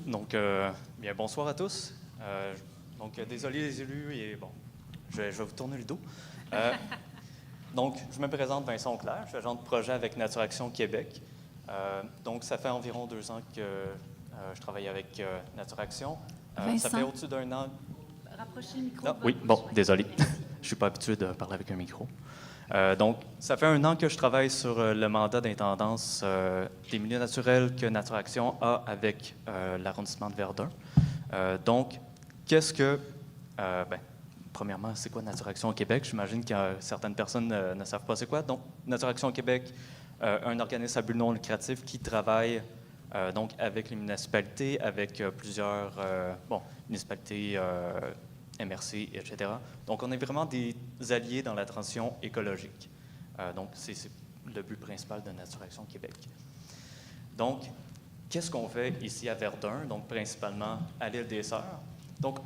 Donc, bien, bonsoir à tous. Désolé les élus, et bon, je vais vous tourner le dos. Donc, je me présente Vincent Auclair, je suis agent de projet avec Nature Action Québec. Donc, ça fait environ 2 ans que je travaille avec Nature Action. Ça fait au-dessus d'1 an. Rapprochez le micro. Non, oui, bon, désolé. Je ne suis pas habitué de parler avec un micro. Donc, ça fait 1 an que je travaille sur le mandat d'intendance des milieux naturels que Nature Action a avec l'arrondissement de Verdun. Donc, qu'est-ce que... premièrement, c'est quoi Nature Action au Québec? J'imagine que certaines personnes ne savent pas c'est quoi. Donc, Nature Action au Québec, un organisme à but non lucratif qui travaille donc avec les municipalités, avec plusieurs municipalités MRC, etc. Donc, on est vraiment des alliés dans la transition écologique. Donc, c'est le but principal de Nature Action Québec. Donc, qu'est-ce qu'on fait ici à Verdun? Donc, principalement à l'île des Sœurs. Donc,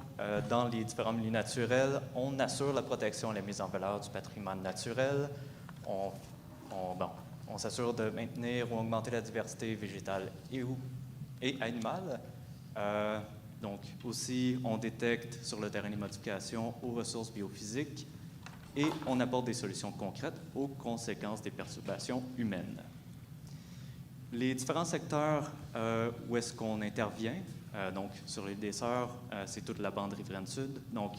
dans les différents milieux naturels, on assure la protection et la mise en valeur du patrimoine naturel. On s'assure de maintenir ou augmenter la diversité végétale et animale. Donc, aussi, on détecte sur le terrain les modifications aux ressources biophysiques et on apporte des solutions concrètes aux conséquences des perturbations humaines. Les différents secteurs où est-ce qu'on intervient, donc sur l'île des Sœurs, c'est toute la bande riveraine sud, donc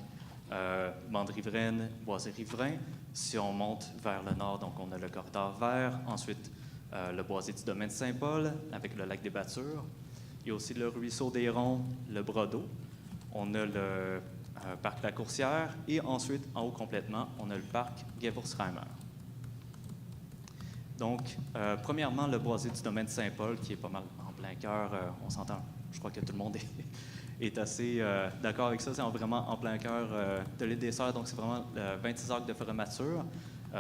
bande riveraine, boisé riverain. Si on monte vers le nord, donc on a le corridor vert, ensuite le boisé du domaine de Saint-Paul avec le lac des Battures. Il y a aussi le ruisseau des Ronds, le bras d'eau. On a le parc La Coursière et ensuite, en haut complètement, on a le parc Gewurzheimer. Donc, premièrement, le boisé du domaine de Saint-Paul, qui est pas mal en plein cœur, on s'entend, je crois que tout le monde est assez d'accord avec ça, c'est vraiment en plein cœur de l'île des Sœurs, donc c'est vraiment 26 acres de forêt mature,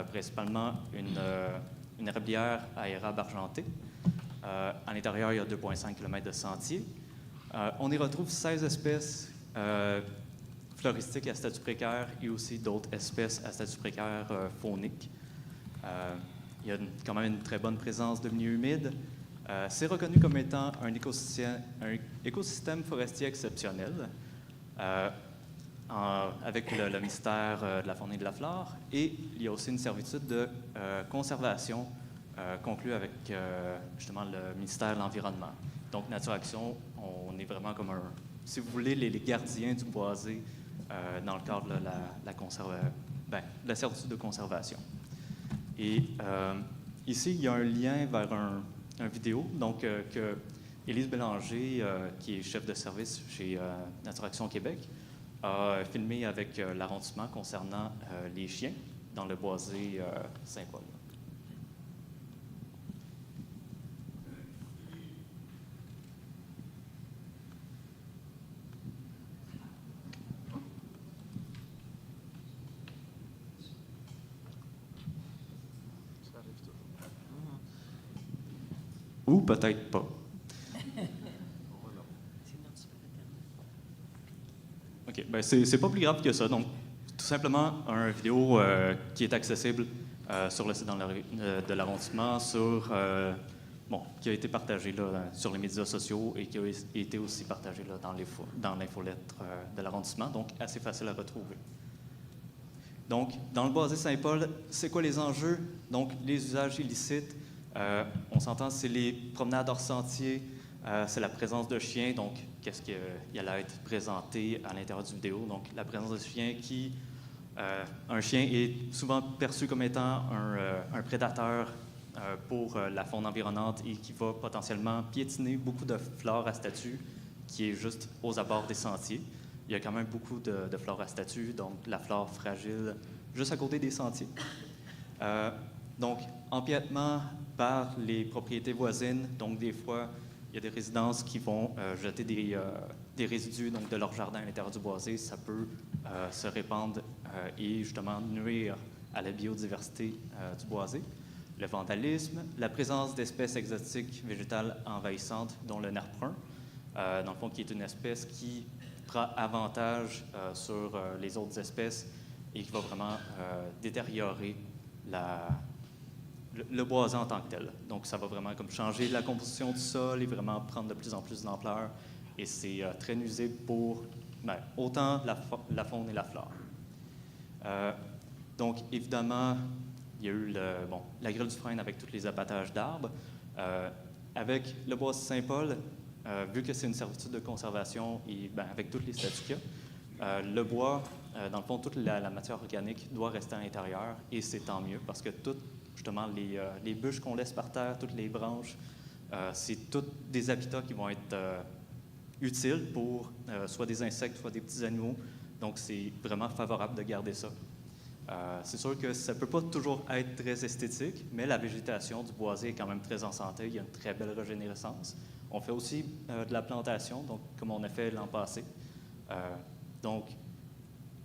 principalement une érablière à érable argenté. À l'intérieur, il y a 2,5 km de sentiers. On y retrouve 16 espèces floristiques à statut précaire et aussi d'autres espèces à statut précaire faunique. Il y a quand même une très bonne présence de milieux humides. C'est reconnu comme étant un écosystème forestier exceptionnel avec le ministère de la Faune et de la Flore. Et il y a aussi une servitude de conservation conclue avec justement le ministère de l'Environnement. Donc, Nature Action, on est vraiment comme si vous voulez, les gardiens du boisé dans le cadre de la servitude de conservation. Et ici, il y a un lien vers un vidéo donc, que Élise Bélanger, qui est chef de service chez Nature Action Québec, a filmé avec l'arrondissement concernant les chiens dans le boisé Saint-Paul. Ou peut-être pas. OK, bien, c'est pas plus grave que ça. Donc, tout simplement, un vidéo qui est accessible sur le site de l'arrondissement, qui a été partagé là, sur les médias sociaux et qui a été aussi partagé là, dans l'infolettre de l'arrondissement, donc assez facile à retrouver. Donc, dans le boisé Saint-Paul, c'est quoi les enjeux? Donc, les usages illicites. On s'entend, c'est les promenades hors sentier, c'est la présence de chiens, donc qu'est-ce qui allait être présenté à l'intérieur du vidéo. Donc, la présence de chiens un chien est souvent perçu comme étant un prédateur pour la faune environnante et qui va potentiellement piétiner beaucoup de flore à statut qui est juste aux abords des sentiers. Il y a quand même beaucoup de flore à statut, donc la flore fragile juste à côté des sentiers. Donc, empiètement par les propriétés voisines. Donc, des fois, il y a des résidences qui vont jeter des résidus donc, de leur jardin à l'intérieur du boisé. Ça peut se répandre et justement nuire à la biodiversité du boisé. Le vandalisme, la présence d'espèces exotiques végétales envahissantes, dont le nerf brun, dans le fond, qui est une espèce qui prend avantage sur les autres espèces et qui va vraiment détériorer le boisé en tant que tel. Donc, ça va vraiment comme changer la composition du sol et vraiment prendre de plus en plus d'ampleur Et c'est très nuisible pour autant la faune et la flore. Donc, évidemment, il y a eu la grille du frêne avec tous les abattages d'arbres. Avec le bois Saint-Paul, vu que c'est une servitude de conservation et avec tous les statuts qu'il y a, le bois, dans le fond, toute la matière organique doit rester à l'intérieur et c'est tant mieux parce que toutes, justement, les bûches qu'on laisse par terre, toutes les branches, c'est tous des habitats qui vont être utiles pour soit des insectes, soit des petits animaux. Donc, c'est vraiment favorable de garder ça. C'est sûr que ça ne peut pas toujours être très esthétique, mais la végétation du boisé est quand même très en santé. Il y a une très belle régénérescence. On fait aussi de la plantation, donc comme on a fait l'an passé. Donc,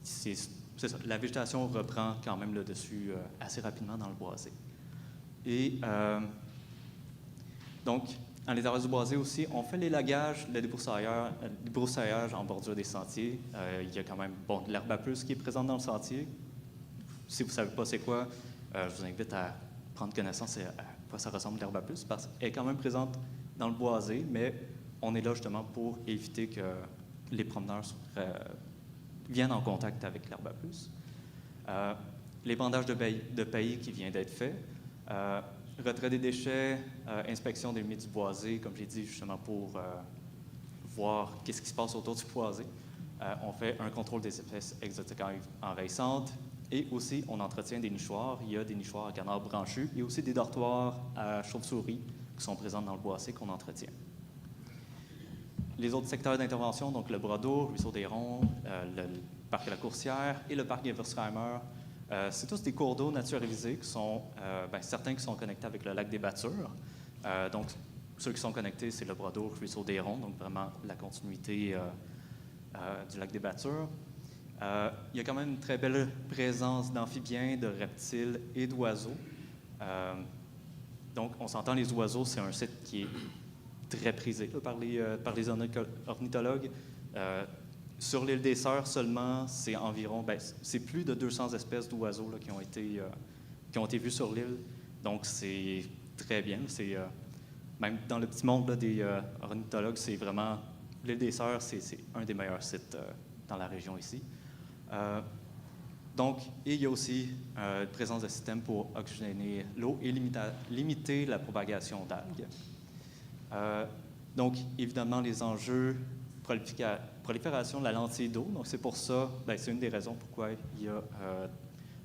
c'est ça. La végétation reprend quand même le dessus assez rapidement dans le boisé. Et donc, à l'intérieur du boisé aussi, on fait l'élagage, le débroussaillage en bordure des sentiers. Il y a quand même de l'herbe à puce qui est présente dans le sentier. Si vous ne savez pas c'est quoi, je vous invite à prendre connaissance à quoi ça ressemble l'herbe à puce, parce qu'elle est quand même présente dans le boisé, mais on est là justement pour éviter que les promeneurs viennent en contact avec l'herbe à puce. L'épandage de paillis qui vient d'être fait. Retrait des déchets, inspection des limites du boisé, comme j'ai dit, justement pour voir qu'est-ce qui se passe autour du boisé. On fait un contrôle des espèces exotiques envahissantes et aussi on entretient des nichoirs. Il y a des nichoirs à canards branchus et aussi des dortoirs à chauves-souris qui sont présents dans le boisé qu'on entretient. Les autres secteurs d'intervention, donc le bras d'eau, le ruisseau des Ronds, le parc de la Coursière et le parc Eversheimer, c'est tous des cours d'eau naturalisés qui sont, certains qui sont connectés avec le lac des Battures. Donc, ceux qui sont connectés, c'est le bras d'eau, le ruisseau des Ronds, donc vraiment la continuité du lac des Battures. Il y a quand même une très belle présence d'amphibiens, de reptiles et d'oiseaux. Donc, on s'entend, les oiseaux, c'est un site qui est très prisé là, par les ornithologues. Sur l'île des Sœurs seulement, c'est environ, c'est plus de 200 espèces d'oiseaux là, qui ont été vues sur l'île. Donc, c'est très bien. C'est, même dans le petit monde là, des ornithologues, c'est vraiment, l'île des Sœurs, c'est un des meilleurs sites dans la région ici. Donc, et il y a aussi présence de systèmes pour oxygéner l'eau et limiter la propagation d'algues. Donc, évidemment, les enjeux, prolifération de la lentille d'eau. Donc, c'est pour ça, c'est une des raisons pourquoi il y a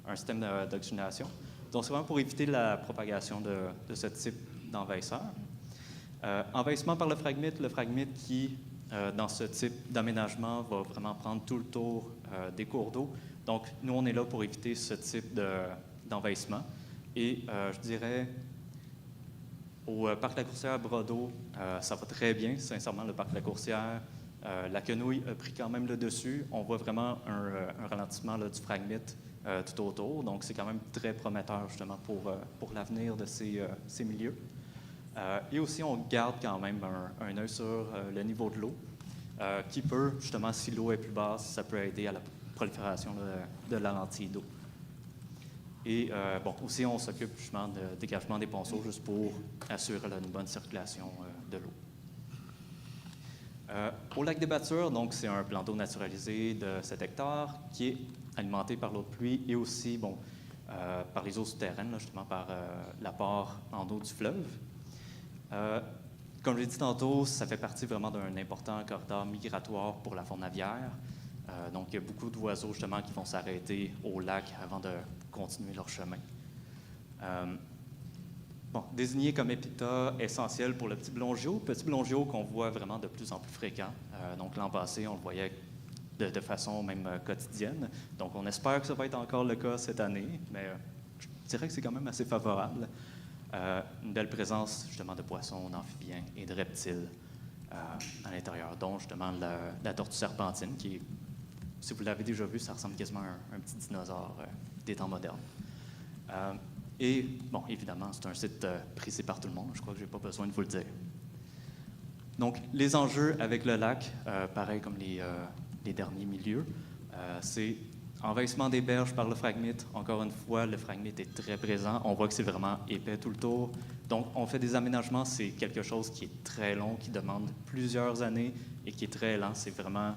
un système d'oxygénation. Donc, c'est vraiment pour éviter la propagation de ce type d'envahisseur. Envahissement par le phragmite qui, dans ce type d'aménagement, va vraiment prendre tout le tour des cours d'eau. Donc, nous, on est là pour éviter ce type d'envahissement. Et je dirais, au parc de la Coursière à Bras-d'Eau, ça va très bien, sincèrement, le parc de la Coursière. La quenouille a pris quand même le dessus. On voit vraiment un ralentissement là, du phragmite tout autour. Donc, c'est quand même très prometteur, justement, pour l'avenir de ces milieux. Et aussi, on garde quand même un œil sur le niveau de l'eau, qui peut, justement, si l'eau est plus basse, ça peut aider à la prolifération de la lentille d'eau. Et aussi, on s'occupe justement de dégagement des ponceaux juste pour assurer une bonne circulation de l'eau. Au lac des Battures, donc, c'est un plan d'eau naturalisé de 7 hectares qui est alimenté par l'eau de pluie et aussi par les eaux souterraines, là, justement par l'apport en eau du fleuve. Comme j'ai dit tantôt, ça fait partie vraiment d'un important corridor migratoire pour la faune aviaire. Donc, il y a beaucoup d'oiseaux, justement, qui vont s'arrêter au lac avant de continuer leur chemin. Désigné comme épitaphe essentiel pour le petit blongiot qu'on voit vraiment de plus en plus fréquent. Donc, l'an passé, on le voyait de façon même quotidienne. Donc, on espère que ça va être encore le cas cette année, mais je dirais que c'est quand même assez favorable. Une belle présence, justement, de poissons, d'amphibiens et de reptiles à l'intérieur, dont, justement, la tortue serpentine, qui, si vous l'avez déjà vu, ça ressemble quasiment à un petit dinosaure des temps modernes. Et, évidemment, c'est un site prisé par tout le monde. Je crois que je n'ai pas besoin de vous le dire. Donc, les enjeux avec le lac, pareil comme les derniers milieux, c'est Envahissement des berges par le phragmite. Encore une fois, le phragmite est très présent. On voit que c'est vraiment épais tout le tour. Donc, on fait des aménagements. C'est quelque chose qui est très long, qui demande plusieurs années et qui est très lent. C'est vraiment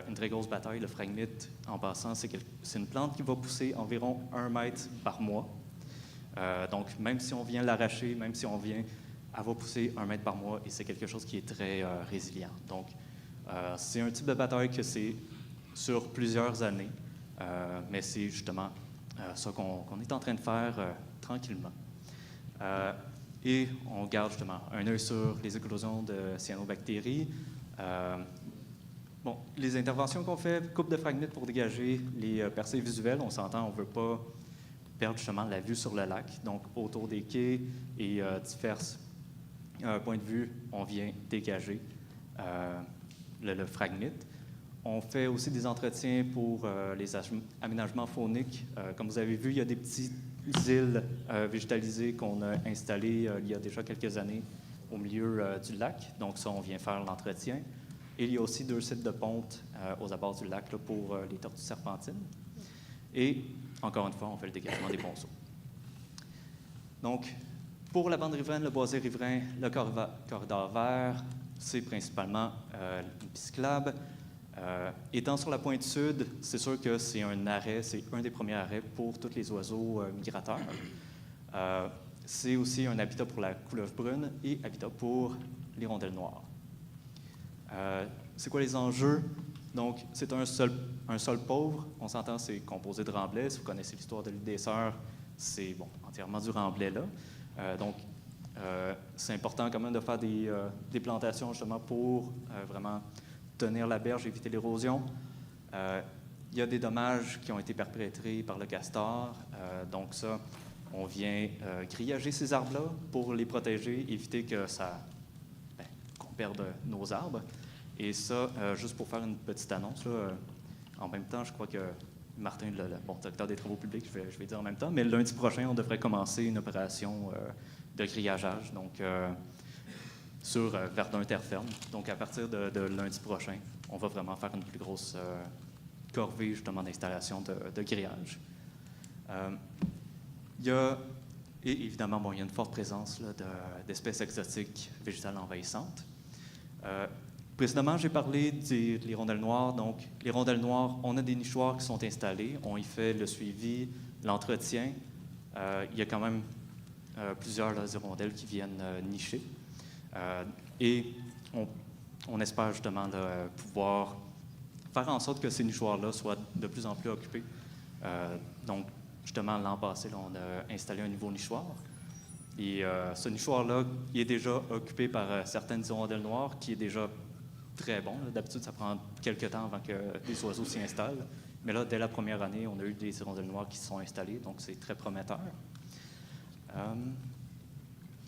une très grosse bataille. Le phragmite, en passant, c'est une plante qui va pousser environ 1 mètre par mois. Donc, même si on vient l'arracher, même si on vient, elle va pousser 1 mètre par mois et c'est quelque chose qui est très résilient. Donc, c'est un type de bataille que c'est sur plusieurs années. Mais c'est justement ça qu'on est en train de faire tranquillement. Et on garde justement un œil sur les éclosions de cyanobactéries. Bon, les interventions qu'on fait, coupe de phragmites pour dégager les percées visuelles. On s'entend, on ne veut pas perdre justement la vue sur le lac. Donc, autour des quais et divers points de vue, on vient dégager le phragmite. On fait aussi des entretiens pour les aménagements fauniques. Comme vous avez vu, il y a des petites îles végétalisées qu'on a installées il y a déjà quelques années au milieu du lac. Donc ça, on vient faire l'entretien. Et il y a aussi 2 sites de ponte aux abords du lac là, pour les tortues serpentines. Et encore une fois, on fait le dégagement des ponceaux. Donc, pour la bande riveraine, le boisé riverain, le corridor vert, c'est principalement une piste cyclable. Étant sur la pointe sud, c'est sûr que c'est un arrêt, c'est un des premiers arrêts pour tous les oiseaux migrateurs. C'est aussi un habitat pour la couleuvre brune et habitat pour l'hirondelle noire. C'est quoi les enjeux? Donc, c'est un sol pauvre. On s'entend, c'est composé de remblais. Si vous connaissez l'histoire de l'île des Sœurs, c'est entièrement du remblai là. Donc, c'est important quand même de faire des plantations justement pour vraiment tenir la berge, éviter l'érosion. Il y a des dommages qui ont été perpétrés par le castor. Donc ça, on vient grillager ces arbres-là pour les protéger, éviter qu'on perde nos arbres. Et ça, juste pour faire une petite annonce, là, en même temps, je crois que Martin, le directeur des travaux publics, je vais dire en même temps, mais lundi prochain, on devrait commencer une opération de grillageage. Donc, sur Verdun-Terre-Ferme. Donc, à partir de lundi prochain, on va vraiment faire une plus grosse corvée, justement, d'installation de grillage. Et évidemment, il y a une forte présence là, d'espèces exotiques végétales envahissantes. Précédemment, j'ai parlé de l'hirondelle noire. Donc, l'hirondelle noire, on a des nichoirs qui sont installés. On y fait le suivi, l'entretien. Il y a quand même plusieurs hirondelles qui viennent nicher. Et on espère justement pouvoir faire en sorte que ces nichoirs-là soient de plus en plus occupés. Donc, justement, l'an passé, là, on a installé un nouveau nichoir. Et ce nichoir-là, il est déjà occupé par certaines hirondelles noires, qui est déjà très bon. D'habitude, ça prend quelques temps avant que les oiseaux s'y installent. Mais là, dès la première année, on a eu des hirondelles noires qui se sont installées, donc c'est très prometteur.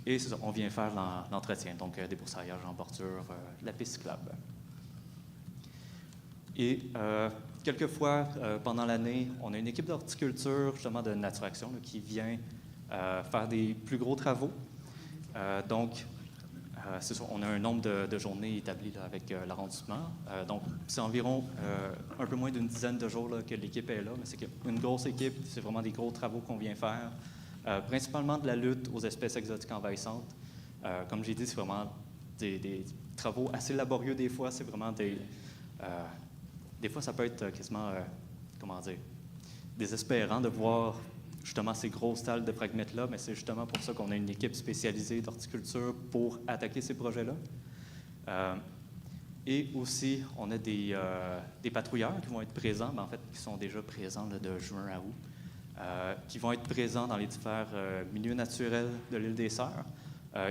Et c'est ça, on vient faire l'entretien, donc débroussaillage en bordure, la piste cyclable. Et quelquefois, pendant l'année, on a une équipe d'horticulture, justement de Naturaction, là, qui vient faire des plus gros travaux. Donc, c'est ça, on a un nombre de journées établi là, avec l'arrondissement. Donc, c'est environ un peu moins d'une dizaine de jours là, que l'équipe est là, mais c'est une grosse équipe, c'est vraiment des gros travaux qu'on vient faire. Principalement de la lutte aux espèces exotiques envahissantes. Comme j'ai dit, c'est vraiment des travaux assez laborieux des fois. C'est vraiment des fois, ça peut être quasiment, désespérant de voir justement ces grosses talles de phragmites-là, mais c'est justement pour ça qu'on a une équipe spécialisée d'horticulture pour attaquer ces projets-là. Et aussi, on a des patrouilleurs qui vont être présents, mais en fait, qui sont déjà présents là, de juin à août. Qui vont être présents dans les divers milieux naturels de l'île des Sœurs.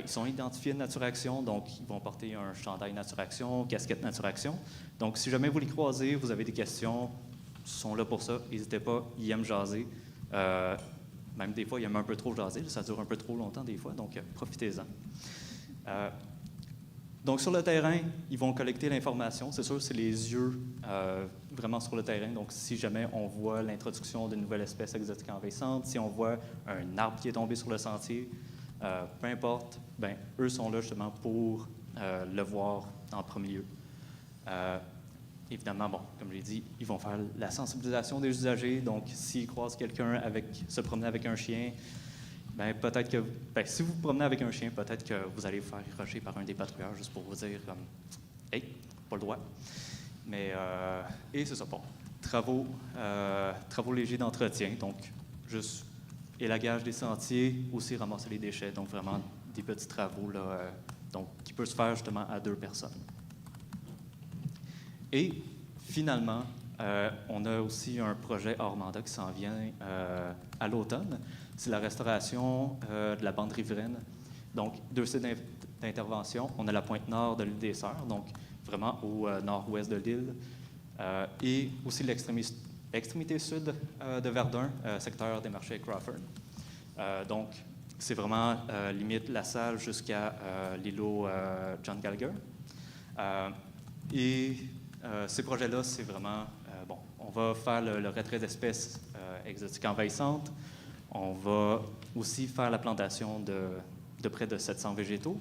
Ils sont identifiés de Naturaction, donc ils vont porter un chandail Naturaction, casquette Naturaction. Donc, si jamais vous les croisez, vous avez des questions, ils sont là pour ça. N'hésitez pas, ils aiment jaser. Même des fois, ils aiment un peu trop jaser. Ça dure un peu trop longtemps des fois, donc profitez-en. Donc, sur le terrain, ils vont collecter l'information. C'est sûr, c'est les yeux vraiment sur le terrain. Donc, si jamais on voit l'introduction d'une nouvelle espèce exotique envahissante, si on voit un arbre qui est tombé sur le sentier, peu importe, eux sont là justement pour le voir en premier lieu. évidemment, bon, comme j'ai dit, ils vont faire la sensibilisation des usagers. Donc, s'ils croisent quelqu'un se promener avec un chien, ben peut-être que, si vous vous promenez avec un chien, peut-être que vous allez vous faire rusher par un des patrouilleurs juste pour vous dire hey, pas le droit. Mais, et c'est ça, bon. Travaux légers d'entretien, donc juste élagage des sentiers, aussi ramasser les déchets, donc vraiment des petits travaux là, donc, qui peuvent se faire justement à 2 personnes. Et finalement, on a aussi un projet hors mandat qui s'en vient à l'automne. C'est la restauration de la bande riveraine. Donc, 2 sites d'intervention. On a la pointe nord de l'île des Sœurs, donc vraiment au nord-ouest de l'île, et aussi l'extrémité sud de Verdun, secteur des marchés Crawford. Donc, c'est vraiment limite La Salle jusqu'à l'îlot John Gallagher. Ces projets-là, c'est vraiment, on va faire le retrait d'espèces exotiques envahissantes. On va aussi faire la plantation de près de 700 végétaux.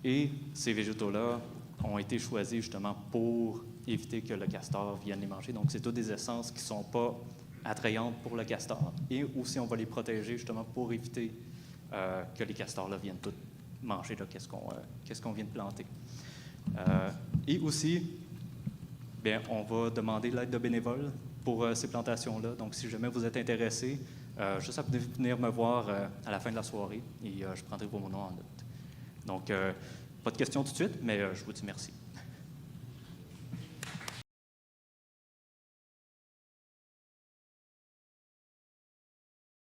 Et ces végétaux-là ont été choisis justement pour éviter que le castor vienne les manger. Donc, c'est toutes des essences qui ne sont pas attrayantes pour le castor. Et aussi, on va les protéger justement pour éviter que les castors-là viennent tout manger qu'est-ce qu'on vient de planter. Et aussi, bien, on va demander l'aide de bénévoles pour ces plantations-là. Donc, si jamais vous êtes intéressé, juste à venir me voir à la fin de la soirée et je prendrai vos noms en note. Donc, pas de questions tout de suite, mais je vous dis merci.